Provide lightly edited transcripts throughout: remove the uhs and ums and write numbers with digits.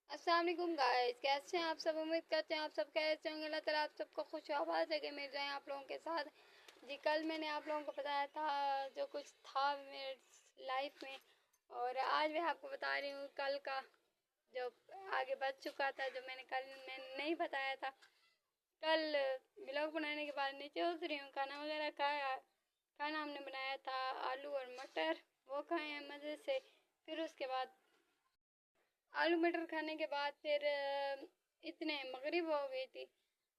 अस्सलाम वालेकुम गाइस, कैसे हैं आप सब। उम्मीद करते हैं आप सब कैसे होंगे। अल्लाह ताला आप सबको खुश आबाद है कि मिल जाए आप लोगों के साथ। जी कल मैंने आप लोगों को बताया था जो कुछ था मेरे लाइफ में, और आज मैं आपको बता रही हूँ कल का जो आगे बढ़ चुका था, जो मैंने नहीं बताया था। कल ब्लॉग बनाने के बाद नीचे उतरी हूँ, खाना वगैरह खाया। खाना हमने बनाया था आलू और मटर, वो खाए हैं मज़े से। फिर उसके बाद आलू मटर खाने के बाद फिर इतने मगरिब हो गई थी।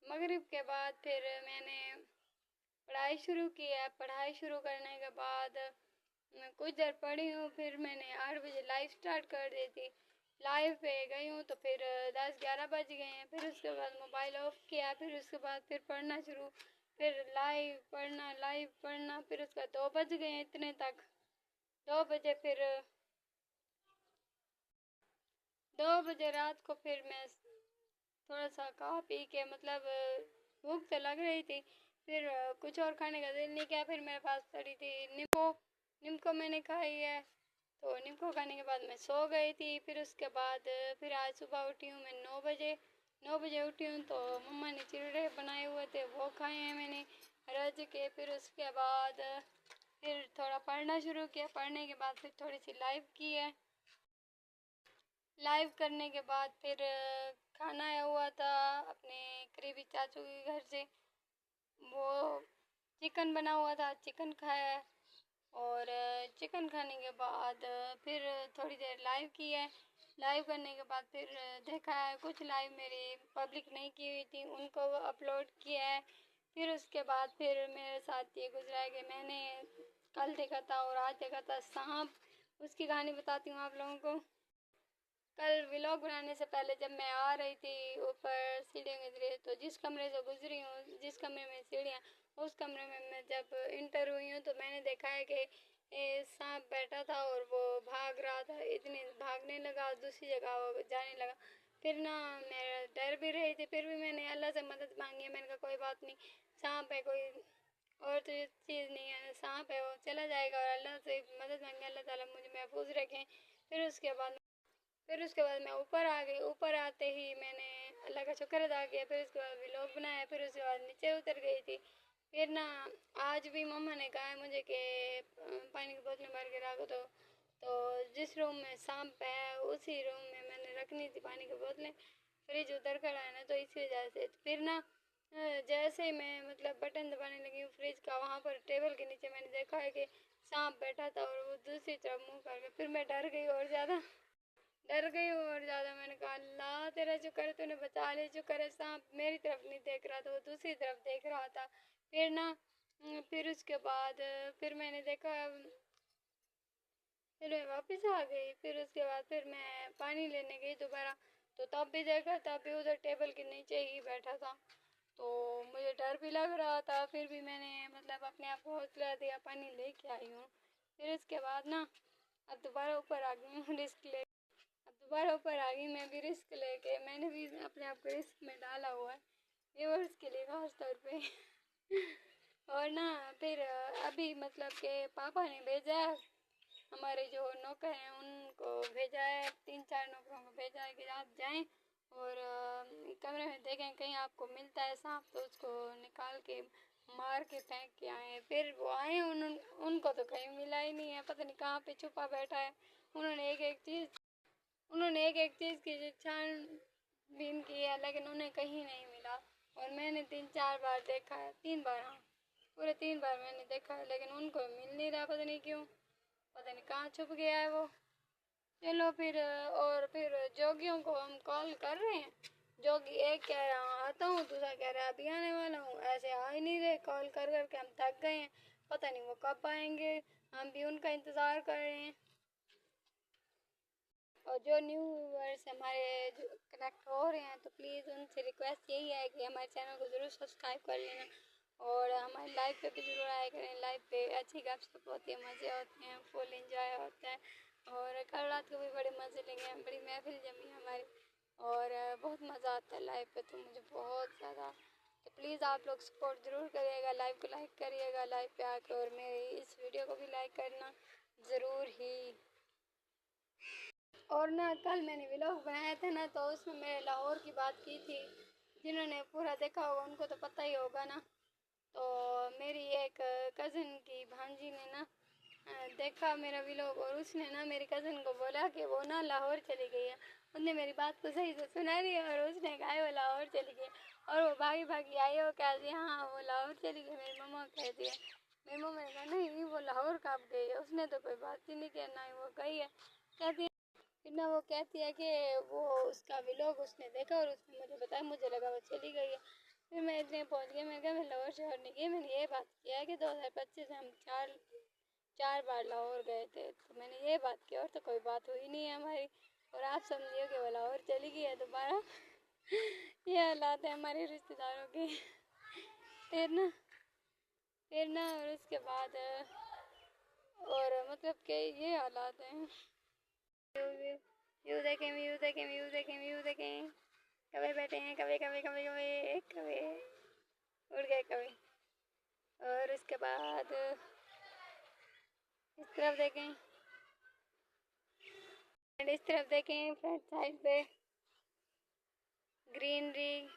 मगरिब के बाद फिर मैंने पढ़ाई शुरू की है। पढ़ाई शुरू करने के बाद मैं कुछ देर पढ़ी हूँ, फिर मैंने 8 बजे लाइव स्टार्ट कर दी थी। लाइव पे गई हूँ तो फिर 10-11 बज गए हैं। फिर उसके बाद मोबाइल ऑफ किया, फिर उसके बाद फिर पढ़ना शुरू, फिर लाइव पढ़ना, फिर उसका 2 बज गए हैं इतने तक। 2 बजे फिर 2 बजे रात को फिर मैं थोड़ा सा खा पी के, मतलब भूख तो लग रही थी, फिर कुछ और खाने का दिल नहीं किया। फिर मेरे पास पड़ी थी नींबू, नींबू मैंने खाई है। तो नींबू खाने के बाद मैं सो गई थी। फिर उसके बाद फिर आज सुबह उठी हूँ मैं 9 बजे। 9 बजे उठी हूँ तो मम्मा ने चिड़े बनाए हुए थे, वो खाए हैं मैंने रज के। फिर उसके बाद फिर थोड़ा पढ़ना शुरू किया। पढ़ने के बाद फिर थोड़ी सी लाइव की है। लाइव करने के बाद फिर खाना आया हुआ था अपने करीबी चाचू के घर से, वो चिकन बना हुआ था, चिकन खाया। और चिकन खाने के बाद फिर थोड़ी देर लाइव की है। लाइव करने के बाद फिर देखा है कुछ लाइव मेरी पब्लिक नहीं की हुई थी, उनको अपलोड किया है। फिर उसके बाद फिर मेरे साथ ये गुजरा है कि मैंने कल देखा था और आज देखा था सांप। उसकी कहानी बताती हूँ आप लोगों को। कल व्लॉग बनाने से पहले जब मैं आ रही थी ऊपर सीढ़ियों के जरिए, तो जिस कमरे से गुजरी हूँ, जिस कमरे में सीढ़ियाँ, उस कमरे में मैं जब इंटर हुई हूँ तो मैंने देखा है कि सांप बैठा था और वो भाग रहा था। इतनी भागने लगा, दूसरी जगह वो जाने लगा। फिर ना मैं डर भी रही थी, फिर भी मैंने अल्लाह से मदद मांगी है। मैंने कहा कोई बात नहीं, सांप है, कोई और तो चीज़ नहीं है, सांप है, वो चला जाएगा। और अल्लाह से मदद मांगी, अल्लाह ताला मुझे महफूज रखें। फिर उसके बाद मैं ऊपर आ गई। ऊपर आते ही मैंने अल्लाह का शुक्र अदा किया। फिर उसके बाद व्लॉग बनाया। फिर उसके बाद नीचे उतर गई थी। फिर ना आज भी मम्मा ने कहा है मुझे कि पानी की बोतलें भर के रखो। तो जिस रूम में सांप है उसी रूम में मैंने रखनी थी पानी की बोतलें। फ्रिज उधर खड़ा है ना, तो इसी वजह से फिर ना जैसे ही मैं मतलब बटन दबाने लगी हूँ फ्रिज का, वहाँ पर टेबल के नीचे मैंने देखा है कि सांप बैठा था और वो दूसरी तरफ मुँह करके। फिर मैं डर गई और ज़्यादा मैंने कहा अल्लाह तेरा शुक्र है, तूने बचा ले। शुक्र है सांप मेरी तरफ नहीं देख रहा था, वो दूसरी तरफ देख रहा था। फिर ना फिर उसके बाद फिर मैंने देखा, फिर मैं वापस आ गई। फिर उसके बाद फिर मैं पानी लेने गई दोबारा, तो तब भी देखा, तब भी उधर टेबल के नीचे ही बैठा था। तो मुझे डर भी लग रहा था, फिर भी मैंने मतलब अपने आप को हौसला दिया, पानी लेके आई हूँ। फिर उसके बाद ना अब दोबारा ऊपर आ गई हूँ रिस्क ले। अब दोबारा ऊपर आ गई मैं भी रिस्क लेके। मैंने भी अपने आप को रिस्क में डाला हुआ है, व्यूअर्स के लिए खास तौर पे। और ना फिर अभी मतलब कि पापा ने भेजा है, हमारे जो नौकर हैं उनको भेजा है, 3-4 नौकरों को भेजा है कि आप जाएं और कमरे में देखें कहीं आपको मिलता है सांप तो उसको निकाल के मार के फेंक के आए। फिर वो आए, उनको तो कहीं मिला ही नहीं है, पता नहीं कहाँ पे छुपा बैठा है। उन्होंने एक एक चीज़ की छानबीन की है, लेकिन उन्हें कहीं नहीं मिला। और मैंने 3-4 बार देखा है, 3 बार, हाँ पूरे 3 बार मैंने देखा है, लेकिन उनको मिल नहीं रहा, पता नहीं क्यों, पता नहीं कहाँ छुप गया है वो। चलो फिर और फिर जोगियों को हम कॉल कर रहे हैं। जोगी एक कह रहा आता हूँ, दूसरा कह रहा अभी आने वाला हूँ, ऐसे आ ही नहीं रहे। कॉल कर कर के हम थक गए हैं, पता नहीं वो कब आएंगे। हम भी उनका इंतज़ार कर रहे हैं। और जो न्यू व्यूअर्स हमारे जो कनेक्ट हो रहे हैं, तो प्लीज़ उनसे रिक्वेस्ट यही है कि हमारे चैनल को ज़रूर सब्सक्राइब कर लेना और हमारे लाइव पे भी ज़रूर आया करें। लाइव पे अच्छी गपशप होती है, मज़े होते हैं, फुल इंजॉय होता है। और कल रात को भी बड़े मज़े लेंगे हम, बड़ी महफिल जमी है हमारी। और बहुत मज़ा आता है लाइव पे, तो मुझे बहुत ज़्यादा। तो प्लीज़ आप लोग सपोर्ट ज़रूर करिएगा, लाइव को लाइक करिएगा लाइव पे आकर, और मेरी इस वीडियो को भी लाइक करना ज़रूर ही। और ना कल मैंने व्लॉग बनाया था ना, तो उसमें मैंने लाहौर की बात की थी। जिन्होंने पूरा देखा होगा उनको तो पता ही होगा ना। तो मेरी एक कज़न की भांजी ने ना देखा मेरा व्लॉग, और उसने ना मेरी कज़न को बोला कि वो ना लाहौर चली गई है। उसने मेरी बात को सही से सुना नहीं, और उसने कहा वो लाहौर चली गई, और वो भागी भागी आई हो कह दी हाँ वो लाहौर चली गई। मेरी मम्मा कह दिया, मेरी मम्मा ने कहा नहीं वो लाहौर कब गई है, उसने तो कोई बात ही नहीं किया, ना ही वो गई है। कहती है फिर ना, वो कहती है कि वो उसका व्लॉग उसने देखा और उसने मुझे बताया, मुझे लगा वो चली गई है। फिर मैं इतने पहुंच गई, मैंने कहा मैं लाहौर शहर नहीं गई, मैंने ये बात किया है कि 2025 में हम चार बार लाहौर गए थे, तो मैंने ये बात की, और तो कोई बात हुई नहीं है हमारी। और आप समझिए कि वो लाहौर चली गई है दोबारा। ये हालात है हमारे रिश्तेदारों के। फिर ना और उसके बाद और मतलब कि ये हालात हैं। व्यू देखें, व्यू देखें, व्यू देखें, व्यू देखें। कभी बैठे हैं, कभी कभी कभी कभी कभी उड़ गए कभी। और उसके बाद इस तरफ देखें, इस तरफ देखें, फ्रंट साइड पे ग्रीनरी,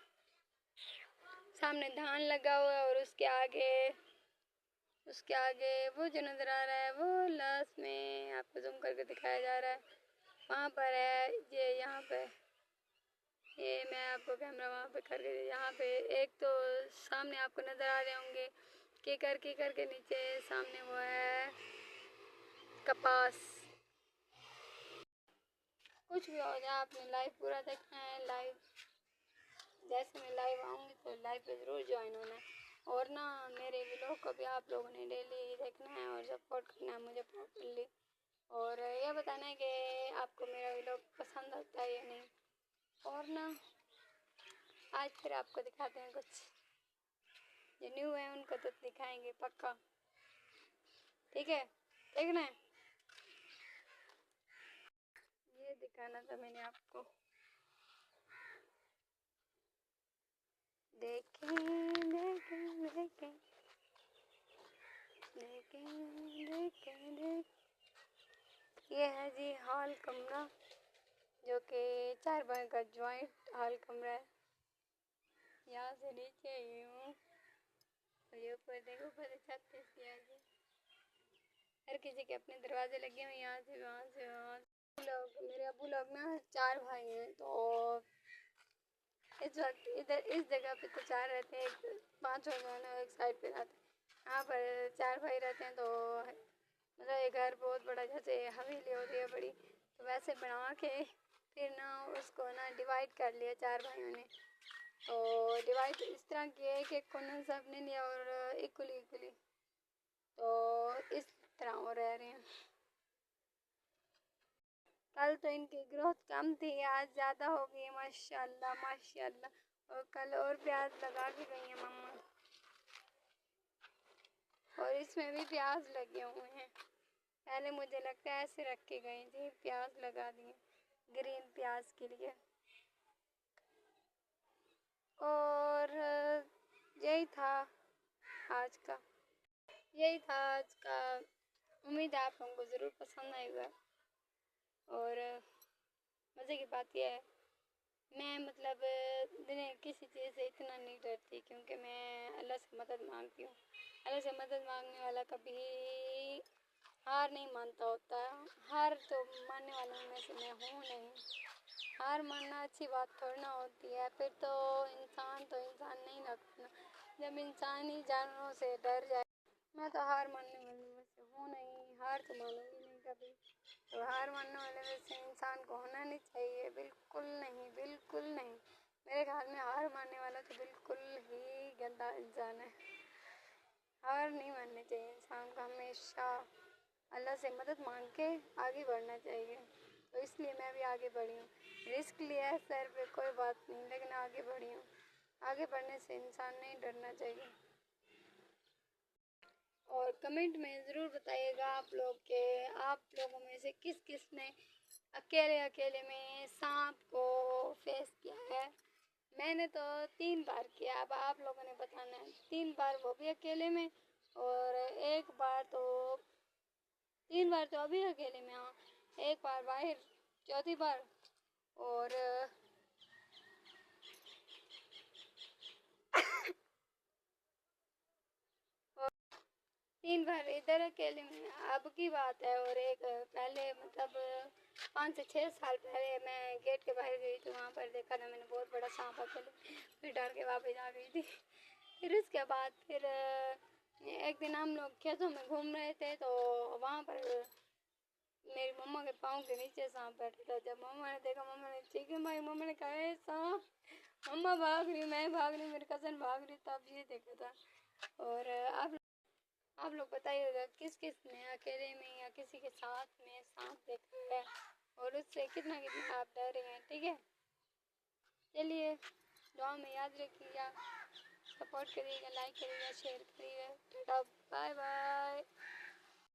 सामने धान लगा हुआ है, और उसके आगे वो जो नज़र आ रहा है वो लास्ट में आपको जूम करके दिखाया जा रहा है, वहाँ पर है ये, यहाँ पे ये मैं आपको कैमरा वहाँ पे करके, यहाँ पे एक तो सामने आपको नज़र आ रहे होंगे कीकर के नीचे सामने वो है कपास। कुछ भी हो जाए आपने लाइव पूरा देखना है। लाइव जैसे मैं लाइव आऊँगी तो लाइव पे ज़रूर ज्वाइन होना है। और ना मेरे व्लॉग को भी आप लोगों ने डेली देखना है और सपोर्ट करना है मुझे प्रॉपरली, और ये बताना है कि आपको मेरा व्लॉग पसंद आता है या नहीं। और ना आज फिर आपको दिखाते हैं कुछ जो न्यू है, उनको तो दिखाएंगे पक्का, ठीक है, देखना है। ये दिखाना था मैंने आपको। देखें देखें देखें देखें देखें देखें, ये है जी हॉल कमरा, जो कि 4 बार का जॉइंट हॉल कमरा है। यहाँ से नीचे यूँ, ये ऊपर देखो, ऊपर छत पे इसकी आगे हर किसी के अपने दरवाजे लगे हुए, यहाँ से वहाँ से वहाँ। लोग मेरे अबू लोग ना 4 भाई हैं, तो इस वक्त इधर इस जगह पे तो 4 रहते हैं, एक 5 हो गए ना, एक साइड पे रहते हैं। यहाँ पर 4 भाई रहते हैं, तो मतलब ये घर बहुत बड़ा, जैसे हवेली होती है बड़ी, तो वैसे बना के फिर ना उसको ना डिवाइड कर लिया 4 भाइयों ने। तो डिवाइड इस तरह किया है कि कोने सब ने लिया और इक्वली इक्वली, तो इस तरह वो रह रहे हैं। कल तो इनकी ग्रोथ कम थी, आज ज़्यादा हो गई है माशाल्लाह माशाल्लाह। और कल और प्याज लगा के गई है मम्मा, और इसमें भी प्याज लगे हुए हैं। पहले मुझे लगता है ऐसे रख के गई थी, प्याज लगा दिए ग्रीन प्याज के लिए। और यही था आज का, यही था आज का। उम्मीद है आप लोगों को ज़रूर पसंद आएगा। और मज़े की बात यह है, मैं मतलब दिन किसी चीज़ से इतना नहीं डरती, क्योंकि मैं अल्लाह से मदद मांगती हूँ। अल्लाह से मदद मांगने वाला कभी हार नहीं मानता होता। हार तो मानने वालों में से मैं हूँ नहीं। हार मानना अच्छी बात थोड़ी ना होती है, फिर तो इंसान नहीं लगता। जब इंसान ही जानवरों से डर जाए। मैं तो हार मानने वालों में से हूँ नहीं, हार तो मानूंगी नहीं कभी। तो हार मानने वाले में से इंसान को होना नहीं चाहिए, बिल्कुल नहीं, बिल्कुल नहीं। मेरे ख्याल में हार मानने वाला तो बिल्कुल ही गंदा इंसान है। हार नहीं माननी चाहिए इंसान को, हमेशा अल्लाह से मदद मांग के आगे बढ़ना चाहिए। तो इसलिए मैं भी आगे बढ़ी हूँ, रिस्क लिया है सर पे, कोई बात नहीं, लेकिन आगे बढ़ी हूँ। आगे बढ़ने से इंसान नहीं डरना चाहिए। और कमेंट में ज़रूर बताइएगा आप लोग के, आप लोगों में से किस किस ने अकेले अकेले में सांप को फेस किया है। मैंने तो 3 बार किया, अब आप लोगों ने बताना है। 3 बार वो भी अकेले में, और एक बार तो 3 बार तो अभी अकेले में, हाँ, एक बार बाहर चौथी बार। और 3 बार इधर अकेले में। अब की बात है। और एक पहले मतलब 5 से 6 साल पहले मैं गेट के बाहर गई तो वहाँ पर देखा था मैंने बहुत बड़ा सांप अकेले, फिर डर के वापस आ गई थी। फिर उसके बाद फिर एक दिन हम लोग खेतों में घूम रहे थे तो वहाँ पर मेरी मम्मा के पाँव के नीचे सांप बैठा था। जब मम्मा ने देखा, मम्मा ने चीखी मारी, मम्मा ने कहा "ए सांप"। मम्मा भाग रही, मैं भाग रही, मेरी कज़न भाग रही, तब ये देखा था। और आप लोग बताइएगा किस किस ने अकेले में या किसी के साथ में सांप देखा है और उससे कितना कितना आप डरे हैं। ठीक है, चलिए दुआ में याद रखिएगा, सपोर्ट करिएगा, लाइक करिएगा, शेयर करिएगा। टाटा, बाय बाय।